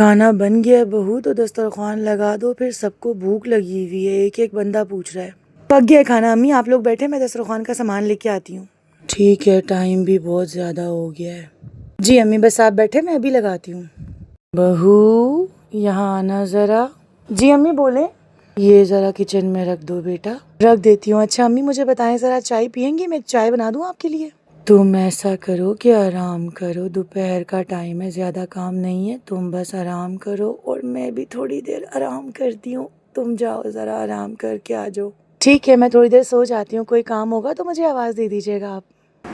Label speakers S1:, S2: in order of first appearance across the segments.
S1: کھانا بن گیا بہو تو دسترخوان لگا دو، پھر سب کو بھوک لگی ہوئی ہے، ایک ایک بندہ پوچھ رہا ہے۔ پک گیا کھانا امی، آپ لوگ بیٹھے، میں دسترخوان کا سامان لے کے آتی ہوں۔ ٹھیک ہے، ٹائم بھی بہت زیادہ ہو گیا ہے۔ جی امی بس آپ بیٹھے، میں ابھی لگاتی ہوں۔ بہو یہاں آنا ذرا۔ جی امی بولیں۔ یہ ذرا کچن میں رکھ دو بیٹا۔ رکھ دیتی ہوں۔ اچھا امی مجھے بتائیں ذرا، چائے پئیں گی؟ میں چائے بنا دوں آپ کے لیے؟ تم ایسا کرو کہ آرام کرو، دوپہر کا ٹائم ہے، زیادہ کام نہیں ہے، تم بس آرام کرو اور میں بھی تھوڑی دیر آرام کرتی ہوں۔ تم جاؤ ذرا آرام کر کے آ جاؤ۔ ٹھیک ہے میں تھوڑی دیر سو جاتی ہوں، کوئی کام ہوگا تو مجھے آواز دے دیجیے گا آپ۔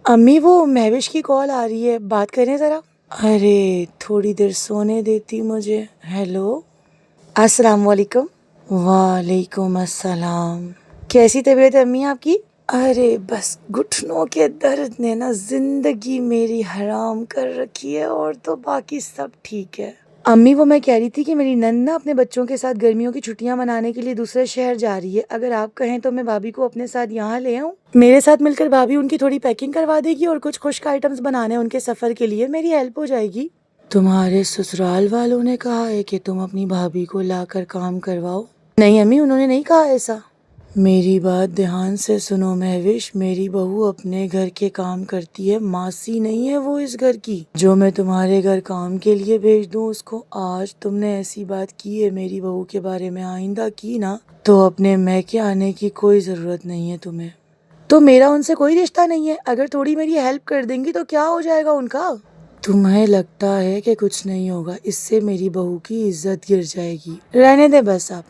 S1: امی وہ مہوش کی کال آ رہی ہے، بات کریں ذرا؟ ارے تھوڑی دیر سونے دیتی مجھے۔ ہیلو السلام علیکم۔ وعلیکم السلام۔ کیسی طبیعت ہے امی آپ کی؟ ارے بس گھٹنوں کے درد نے نا زندگی میری حرام کر رکھی ہے، اور تو باقی سب ٹھیک ہے۔ امی وہ میں کہہ رہی تھی کہ میری نند نا اپنے بچوں کے ساتھ گرمیوں کی چھٹیاں منانے کے لیے دوسرے شہر جا رہی ہے، اگر آپ کہیں تو میں بھابھی کو اپنے ساتھ یہاں لے آؤں؟ میرے ساتھ مل کر بھابھی ان کی تھوڑی پیکنگ کروا دے گی، اور کچھ خشک آئٹمس بنانے ان کے سفر کے لیے، میری ہیلپ ہو جائے گی۔ تمہارے سسرال والوں نے کہا ہے کہ تم اپنی بھابھی کو لا کر کام کرواؤ؟ نہیں امی انہوں نے نہیں کہا ایسا۔ میری بات دھیان سے سنو مہوش، میری بہو اپنے گھر کے کام کرتی ہے، ماسی نہیں ہے وہ اس گھر کی جو میں تمہارے گھر کام کے لیے بھیج دوں اس کو۔ آج تم نے ایسی بات کی ہے میری بہو کے بارے میں، آئندہ کی نا تو اپنے میکے آنے کی کوئی ضرورت نہیں ہے تمہیں۔ تو میرا ان سے کوئی رشتہ نہیں ہے، اگر تھوڑی میری ہیلپ کر دیں گی تو کیا ہو جائے گا ان کا؟ تمہیں لگتا ہے کہ کچھ نہیں ہوگا، اس سے میری بہو کی عزت گر جائے گی، رہنے دیں بس آپ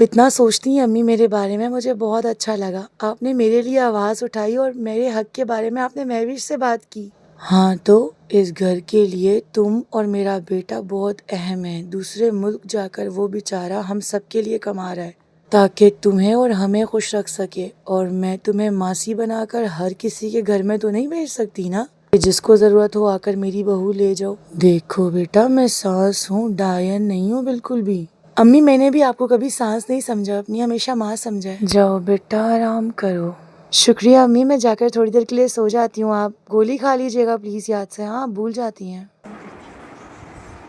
S1: اتنا سوچتی ہیں امی میرے بارے میں، مجھے بہت اچھا لگا، آپ نے میرے لیے آواز اٹھائی اور میرے حق کے بارے میں آپ نے مہوش سے بات کی۔ ہاں تو اس گھر کے لیے تم اور میرا بیٹا بہت اہم ہے، دوسرے ملک جا کر وہ بیچارہ ہم سب کے لیے کما رہا ہے تاکہ تمہیں اور ہمیں خوش رکھ سکے، اور میں تمہیں ماسی بنا کر ہر کسی کے گھر میں تو نہیں بھیج سکتی نا، جس کو ضرورت ہو آ کر میری بہو لے جاؤ۔ دیکھو بیٹا میں ساس ہوں، ڈائن نہیں ہوں بالکل بھی۔ امی میں نے بھی آپ کو کبھی سانس نہیں سمجھا، اپنی ہمیشہ ماں سمجھا ہے۔ جاؤ بیٹا آرام کرو۔ شکریہ امی، میں جا کر تھوڑی دیر کے لیے سو جاتی ہوں، آپ گولی کھا لیجیے گا پلیز یاد سے، ہاں بھول جاتی ہیں۔